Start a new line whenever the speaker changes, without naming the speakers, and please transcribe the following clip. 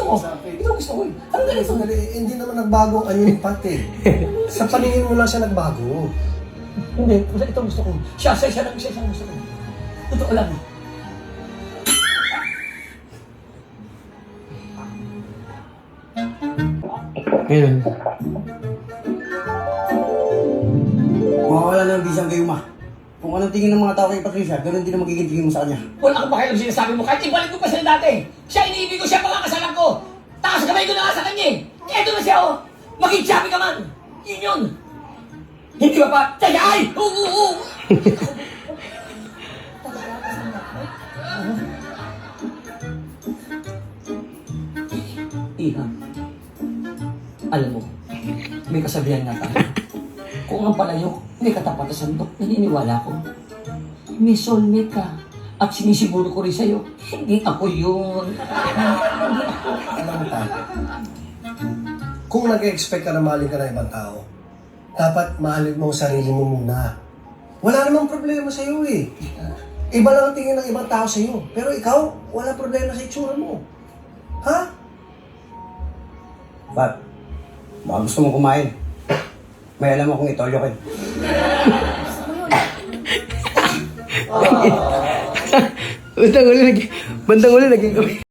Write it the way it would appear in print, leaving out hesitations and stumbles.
mo? Ito gusto ko eh. Ano ganito?
Hindi naman nagbago ang anyo ni Pat eh. Sa paningin mo lang siya nagbago.
Hindi, ito gusto ko. Siya ang gusto ko. Totoo lang.
Ngayon,
Mawawala na ang bisang kayo, ma. Kung anong tingin ng mga tao kay Patricia, ganun din ang magiging tingin mo sa kanya.
Wala kang pakialam sinasabi mo. Kahit ibalik ko pa sila dati. Siya iniibig ko, siya pangakasalan ko. Takas kamay ko na nga sa kanya eh. Eto na siya oh. Maging choppy ka man. Yun yun. Hindi ba pa? Taya ay! Oo! Iha, alam mo, may kasabihan nga tayo. Kung ang palayok, may katapat sa sandok, naniniwala ko. May soulmate ka. At sinisiguro ko rin sa'yo, hindi ako yun.
Alam mo, Pat, kung nag-expect ka na mahalin ka ng ibang tao, dapat mahalin mo ang sarili mo muna. Wala namang problema sa'yo eh. Iba lang ang tingin ng ibang tao sa'yo. Pero ikaw, wala problema sa itsura mo. Ha?
Pat, baka gusto mong kumain. May alam akong itolyo kayo.
bandang uli naging